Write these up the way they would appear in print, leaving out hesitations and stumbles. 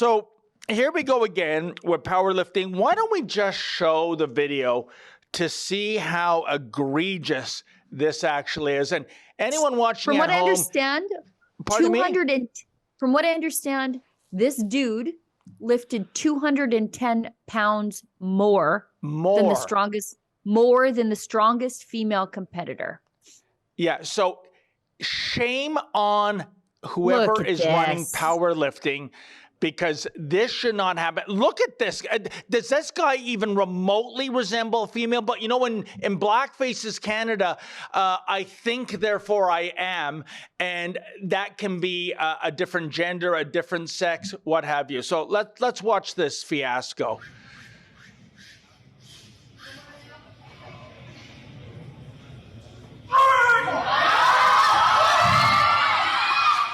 So here we go again with powerlifting. Why don't we just show the video to see how egregious this actually is? And anyone watching at home, from what I understand, this dude lifted 210 pounds more than the strongest female competitor. Yeah, so shame on whoever is running powerlifting, because this should not happen. Look at this. Does this guy even remotely resemble a female? But you know, in Blackface Canada, I think, therefore I am. And that can be a different gender, a different sex, what have you. So let's watch this fiasco.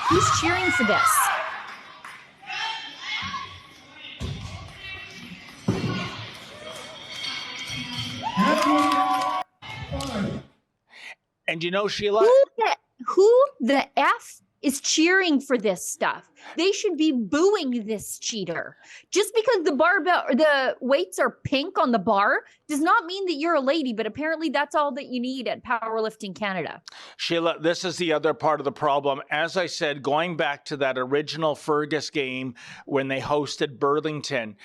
Who's cheering for this? And you know, Sheila, who the F is cheering for this stuff? They should be booing this cheater. Just because the weights are pink on the bar does not mean that you're a lady, but apparently that's all that you need at Powerlifting Canada. Sheila, this is the other part of the problem. As I said, going back to that original Fergus game when they hosted Burlington,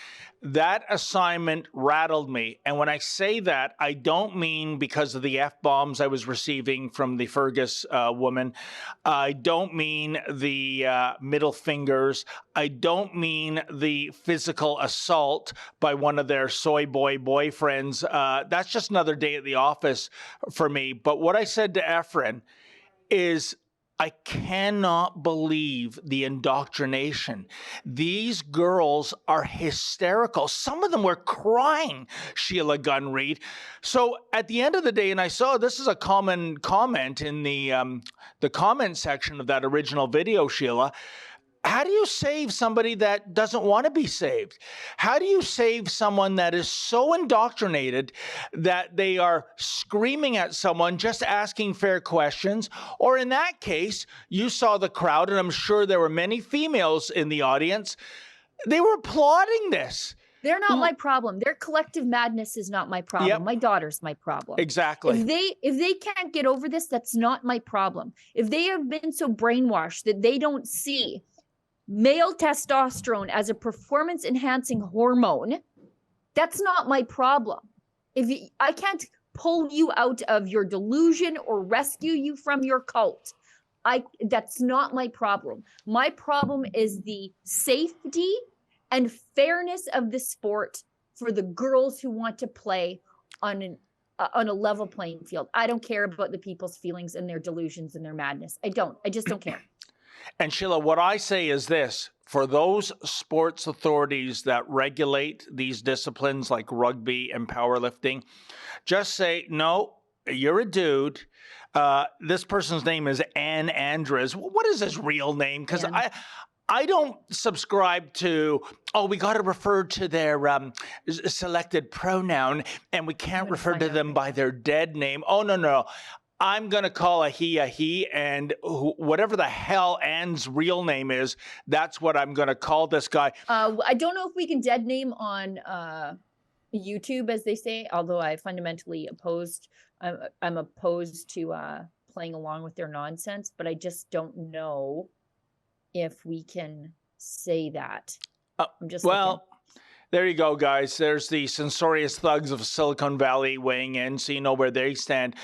that assignment rattled me. And when I say that, I don't mean because of the F-bombs I was receiving from the Fergus woman. I don't mean the middle fingers. I don't mean the physical assault by one of their soy boy boyfriends. That's just another day at the office for me. But what I said to Efren is, I cannot believe the indoctrination. These girls are hysterical. Some of them were crying, Sheila, Gunn, Reid. So at the end of the day, and I saw this is a common comment in the comment section of that original video, Sheila, how do you save somebody that doesn't want to be saved? How do you save someone that is so indoctrinated that they are screaming at someone, just asking fair questions? Or in that case, you saw the crowd, and I'm sure there were many females in the audience. They were applauding this. They're not my problem. Their collective madness is not my problem. Yep. My daughter's my problem. Exactly. If they can't get over this, that's not my problem. If they have been so brainwashed that they don't see male testosterone as a performance-enhancing hormone, that's not my problem. I can't pull you out of your delusion or rescue you from your cult. That's not my problem. My problem is the safety and fairness of the sport for the girls who want to play on a level playing field. I don't care about the people's feelings and their delusions and their madness. I just don't care. And Sheila, what I say is this: for those sports authorities that regulate these disciplines like rugby and powerlifting, just say, no, you're a dude. This person's name is Ann Andres. What is his real name? Because I don't subscribe to, we got to refer to their selected pronoun, and we can't refer to them by their dead name. Oh, no. I'm going to call a he, and whatever the hell Ann's real name is, that's what I'm going to call this guy. I don't know if we can dead name on YouTube, as they say, although I'm opposed to playing along with their nonsense, but I just don't know if we can say that. I'm just looking. There you go, guys. There's the censorious thugs of Silicon Valley weighing in, so you know where they stand.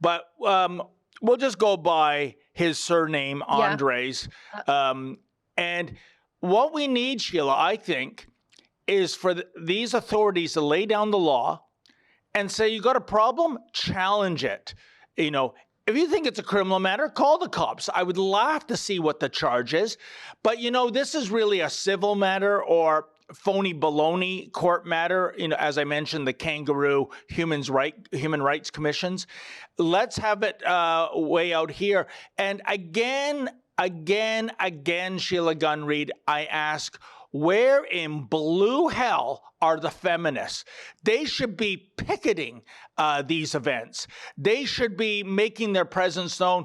But we'll just go by his surname, Andres. And what we need, Sheila, I think, is for these authorities to lay down the law and say, you got a problem? Challenge it. You know, if you think it's a criminal matter, call the cops. I would laugh to see what the charge is. But, you know, this is really a civil matter or phony baloney court matter. You know, as I mentioned, the kangaroo human rights commissions. Let's have it way out here. And again, Sheila, Gunn, Reid, I ask, where in blue hell are the feminists? They should be picketing these events. They should be making their presence known.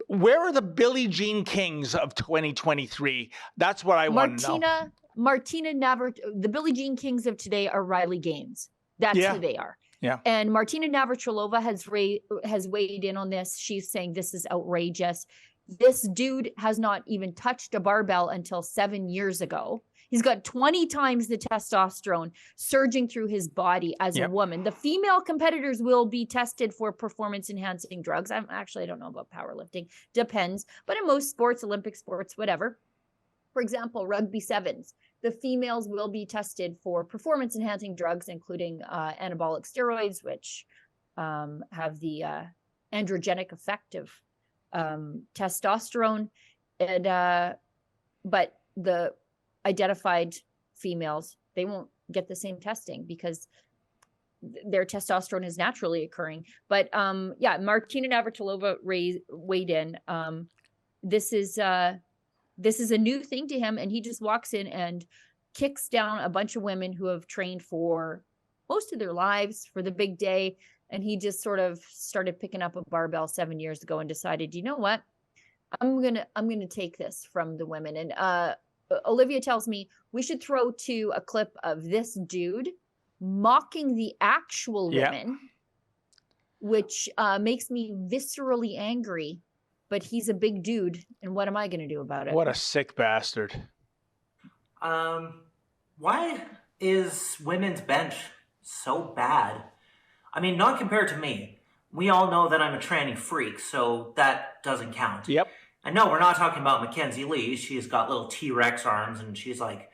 Where are the Billie Jean Kings of 2023? That's what I want to know. Martina the Billie Jean Kings of today are Riley Gaines. That's who they are. Yeah. And Martina Navratilova has weighed in on this. She's saying this is outrageous. This dude has not even touched a barbell until 7 years ago. He's got 20 times the testosterone surging through his body as a woman. The female competitors will be tested for performance-enhancing drugs. I don't know about powerlifting. Depends. But in most sports, Olympic sports, whatever. For example, rugby sevens. The females will be tested for performance-enhancing drugs, including anabolic steroids, which have the androgenic effect of testosterone. And but the identified females, they won't get the same testing because their testosterone is naturally occurring. But Martina Navratilova weighed in. This is a new thing to him, and he just walks in and kicks down a bunch of women who have trained for most of their lives for the big day. And he just sort of started picking up a barbell 7 years ago and decided, you know what, I'm gonna take this from the women. And Olivia tells me we should throw to a clip of this dude mocking the actual women, which makes me viscerally angry. But he's a big dude, and what am I going to do about it? What a sick bastard. Why is women's bench so bad? I mean, not compared to me. We all know that I'm a tranny freak, so that doesn't count. Yep. And no, we're not talking about Mackenzie Lee. She's got little T-Rex arms, and she's like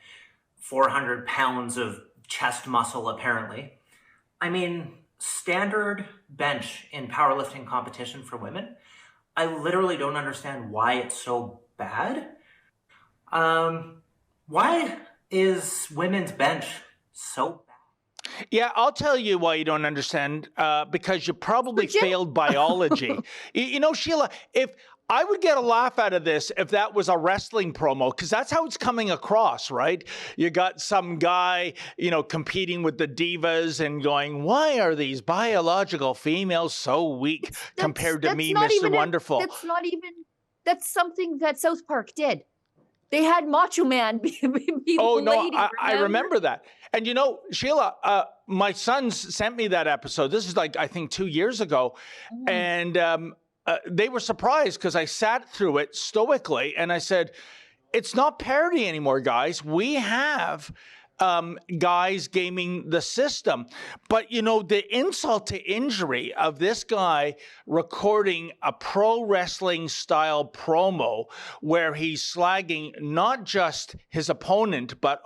400 pounds of chest muscle, apparently. I mean, standard bench in powerlifting competition for women, I literally don't understand why it's so bad. Why is women's bench so bad? Yeah, I'll tell you why you don't understand, because you probably failed biology. You know, Sheila, if I would get a laugh out of this if that was a wrestling promo, because that's how it's coming across, right? You got some guy, you know, competing with the divas and going, why are these biological females so weak compared to me, Mr. Wonderful? That's something that South Park did. They had Macho Man be oh, no, lady, I remember that. And, you know, Sheila, my sons sent me that episode. This is like, I think, 2 years ago. And they were surprised because I sat through it stoically and I said, it's not parody anymore, guys. We have guys gaming the system. But, you know, the insult to injury of this guy recording a pro wrestling style promo where he's slagging not just his opponent, but,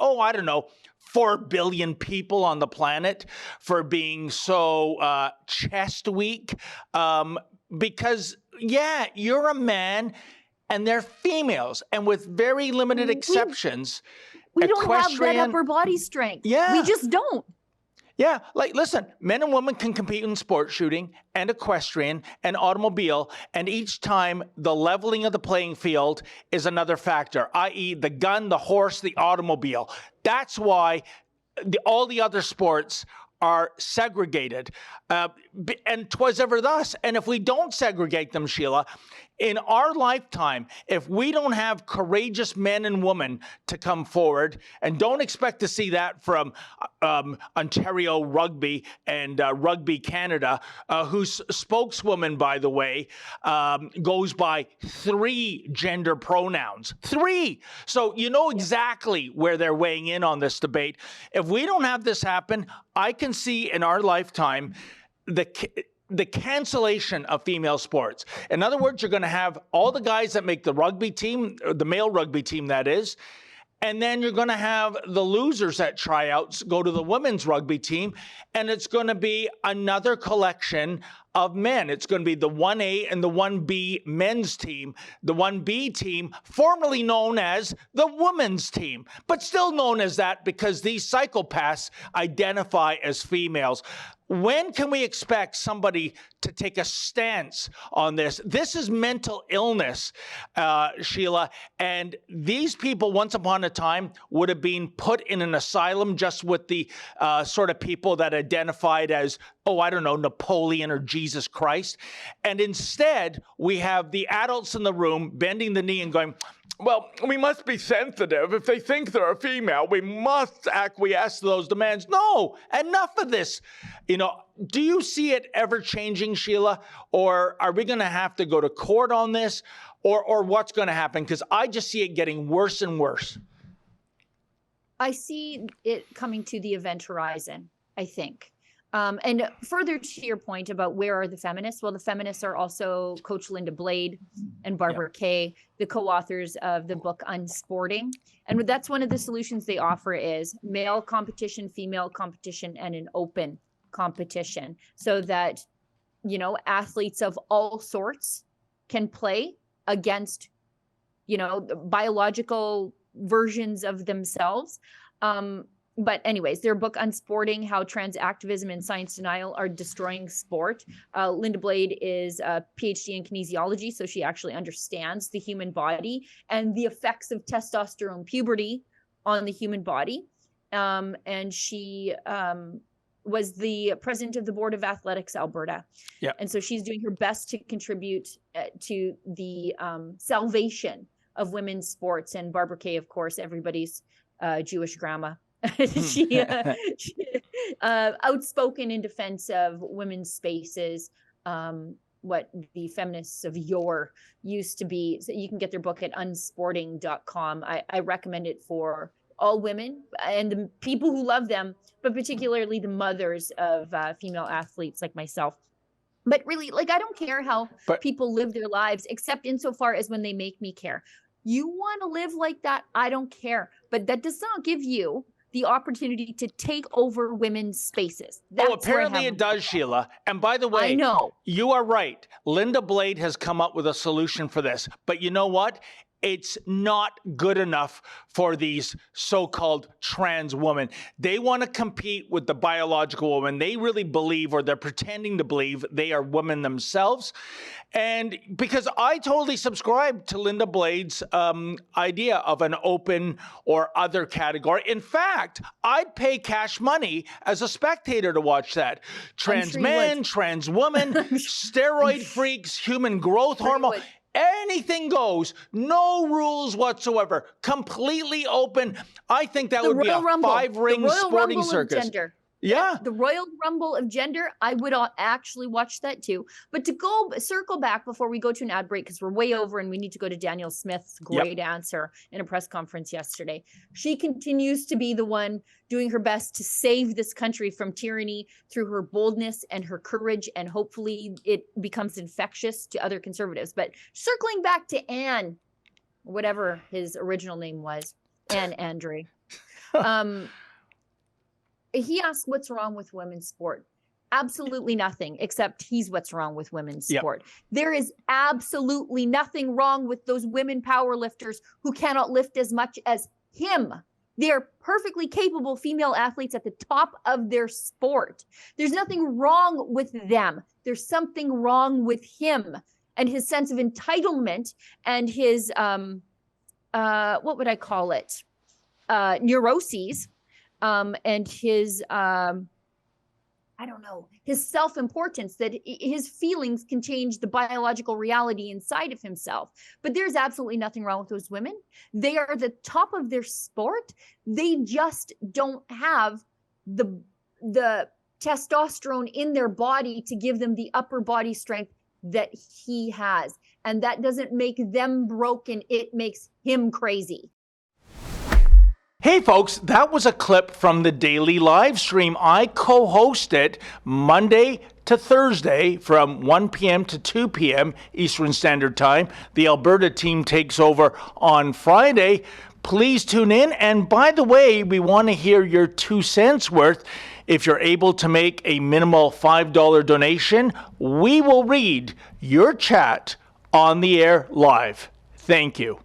4 billion people on the planet for being so chest weak. Because, you're a man and they're females. And with very limited exceptions, we don't have that upper body strength. Yeah. We just don't. Yeah. Like, listen, men and women can compete in sport shooting and equestrian and automobile. And each time the leveling of the playing field is another factor, i.e. the gun, the horse, the automobile. That's why all the other sports are segregated. And 'twas ever thus. And if we don't segregate them, Sheila, in our lifetime, if we don't have courageous men and women to come forward, and don't expect to see that from Ontario Rugby and Rugby Canada, whose spokeswoman, by the way, goes by 3 gender pronouns. 3! So you know exactly where they're weighing in on this debate. If we don't have this happen, I can see in our lifetime the cancellation of female sports. In other words, you're going to have all the guys that make the rugby team, the male rugby team that is, and then you're going to have the losers at tryouts go to the women's rugby team, and it's going to be another collection of men. It's going to be the 1A and the 1B men's team, the 1B team, formerly known as the women's team, but still known as that because these psychopaths identify as females. When can we expect somebody to take a stance on this? This is mental illness, Sheila, and these people once upon a time would have been put in an asylum just with the sort of people that identified as, Napoleon or Jesus Christ. And instead, we have the adults in the room bending the knee and going, well, we must be sensitive. If they think they're a female, we must acquiesce to those demands. No, enough of this. Do you see it ever changing, Sheila? Or are we going to have to go to court on this? Or what's going to happen? Because I just see it getting worse and worse. I see it coming to the event horizon, I think. And further to your point about where are the feminists? Well, the feminists are also Coach Linda Blade and Barbara Kay, the co-authors of the book Unsporting. And that's one of the solutions they offer is male competition, female competition, and an open competition so that, athletes of all sorts can play against, biological versions of themselves. But anyways, their book Unsporting, How Trans Activism and Science Denial Are Destroying Sport. Linda Blade is a PhD in kinesiology, so she actually understands the human body and the effects of testosterone puberty on the human body. And she was the president of the Board of Athletics Alberta. Yeah. And so she's doing her best to contribute to the salvation of women's sports. And Barbara Kay, of course, everybody's Jewish grandma. she outspoken in defense of women's spaces, what the feminists of yore used to be. So you can get their book at unsporting.com. I recommend it for all women and the people who love them, but particularly the mothers of female athletes like myself. But really, I don't care how people live their lives, except insofar as when they make me care. You want to live like that? I don't care. But that does not give you the opportunity to take over women's spaces. Well, apparently it does, Sheila. And by the way, I know. You are right. Linda Blade has come up with a solution for this. But you know what? It's not good enough for these so-called trans women. They want to compete with the biological woman. They really believe, or they're pretending to believe, they are women themselves. And because I totally subscribe to Linda Blade's idea of an open or other category. In fact, I'd pay cash money as a spectator to watch that. Trans men, trans women, steroid freaks, human growth hormone. Anything goes, no rules whatsoever, completely open. I think that would be a 5-ring sporting circus. Yeah. The Royal Rumble of Gender, I would actually watch that too. But to circle back before we go to an ad break, because we're way over and we need to go to Danielle Smith's great answer in a press conference yesterday. She continues to be the one doing her best to save this country from tyranny through her boldness and her courage, and hopefully it becomes infectious to other conservatives. But circling back to Anne, whatever his original name was, Anne Andre. He asked what's wrong with women's sport. Absolutely nothing, except he's what's wrong with women's sport. There is absolutely nothing wrong with those women powerlifters who cannot lift as much as him. They're perfectly capable female athletes at the top of their sport. There's nothing wrong with them. There's something wrong with him and his sense of entitlement and his, what would I call it? Neuroses. And his, I don't know, his self-importance, that his feelings can change the biological reality inside of himself. But there's absolutely nothing wrong with those women. They are the top of their sport. They just don't have the testosterone in their body to give them the upper body strength that he has. And that doesn't make them broken. It makes him crazy. Hey folks, that was a clip from the daily live stream. I co-host it Monday to Thursday from 1 p.m. to 2 p.m. Eastern Standard Time. The Alberta team takes over on Friday. Please tune in. And by the way, we want to hear your 2 cents worth. If you're able to make a minimal $5 donation, we will read your chat on the air live. Thank you.